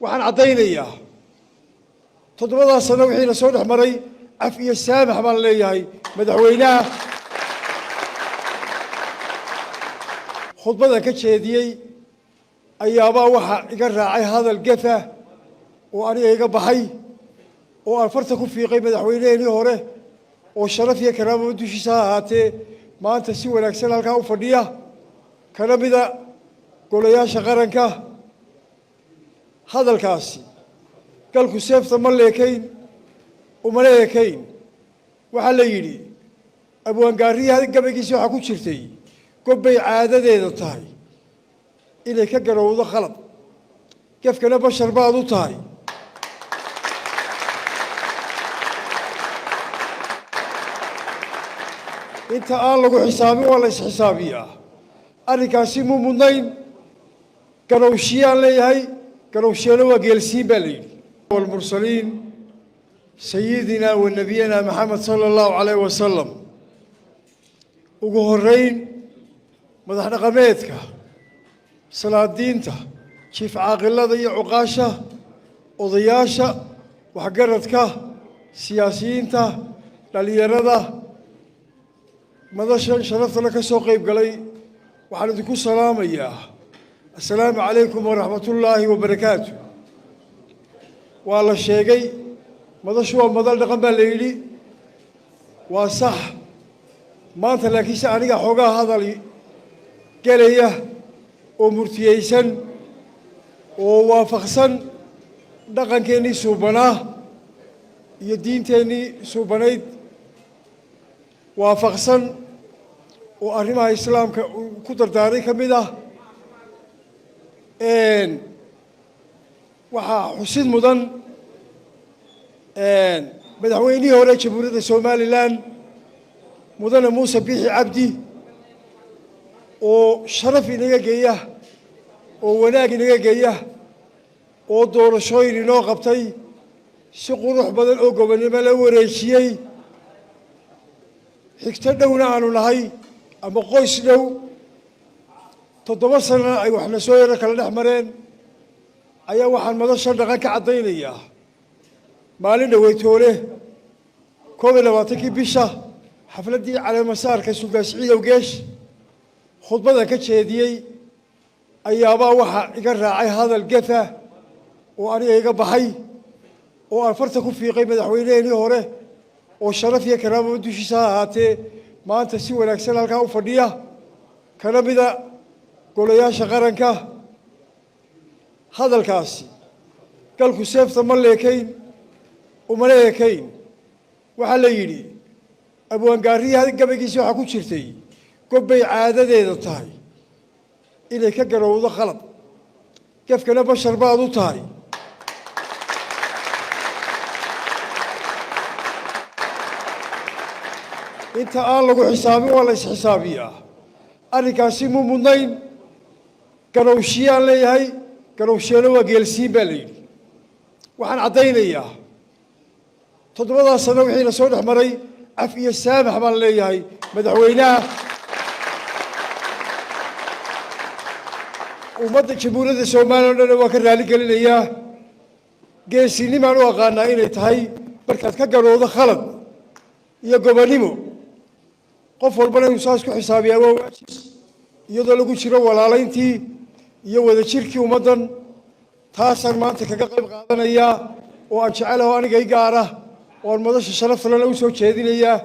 waxaan cadaynayaa toddobadaas sano wixii la soo dhex maray af iyo saamax baan leeyahay madaxweynaha khudbada ka jeediyey ayaabaa waxa iga raacay hadal gafa oo aniga iga baxay oo aan farta ku fiiqay madaxweynaheenii hore oo sharaf iyo karaamo dushiisa ha ahaatee maanta si wanaagsan halkaa u fadhiya kana mida golayaasha qaranka hadalkaasi galku seefta ma leekayn umana ekayn waxaa la yidhi abwaangaariyaha gabaygiisa waxaa ku jirtay gobbay caadadeeda tahay inay ka garowdo khalad gefkana bashar baad u tahay inta aan lagu xisaabin waa la isxisaabiyaa arrinkaasi muu mudnayn garowshiyaan leeyahay garowshiyana waa geelsiin baa la yidhi والمرسلين سيدنا ونبينا محمد صلى الله عليه وسلم وجهرين مدحنا قميتك صلاة دينته كيف عاقل ذي عقاشة وضياشة وحقرتك سياسيينته لليرده ماذا شرفت لك سوقي بقلي وحندكم سلام إياه السلام عليكم ورحمة الله وبركاته والله الشيء ماذا شو ماذا الرقم الليلي وصح ما أنت لكن سأني حوجا هذا لي كليه ومرتيسن ووافقسن دقن كني سوبنا يدين تاني سوبنايد وافقسن وأريما الإسلام كتر تاريخ كميدا إن وحا حسين مدن مدحويني هوري جمهورية سوماليلاند مدن موسى بيحي عبدي وشرف إنك جايه وناق إنك جايه ودورشوين إنو قبطي سقروح بدل أوقو بني ملو ريشيي حكتدونا عنو لهي أما قويس لو تضبصنا أي وحنا سويرا كلا نحمرين أيها واحد مدرسة دقائق عضينية مالنا ويتوله كومنا واتكي بيشة حفلة دي على مسار كسودة سعيدة وجيش خطبة كتشهدية أيها واحد يقرأ هذا الجثة وأنا يقبح حي وأفرتكم في قيمة حويني هوره والشرف يا كرام ودوشي ساعاتي ما أنت سوى لك سنة الكاو فردية كلام إذا قولوا يا شغرنك هذا الكاسي قالكوا سيف ما ليكين وما ليكين وحلا يدي أبوانقاري هذا قبيقيسي waxaa ku jirtay gobbay caadadeeda tahay inay ka garowdo khalad kafkana bashar baad u tahay inta aan lagu xisaabin waa la isxisaabiyaa arrinkaasi muu mudnayn garowshiyaan leeyahay garowshiyana waa geelsiin baa la yidhi waxaan caddaynayaa toddobadaas sano wixii la soo dhex maray af iyo saamax baan leeyahay madaxweynaha ummadda jamhuuriyadda Soomaaliya oo dhan waa ka raali gelinayaa geesinimaan u aqaanaa inay tahay markaad ka garowdo khalad iyo gobonimo qof walbana inuu saas ku xisaabiyaa waa waajib iyadoo lagu jiro walaalayntii iyo wada jirkii ummaddan taasaan maanta kaga qayb qaadanayaa oo aan jecelahay aniga i gaar ah oo aan madasha sharafta lana u soo jeedinayaa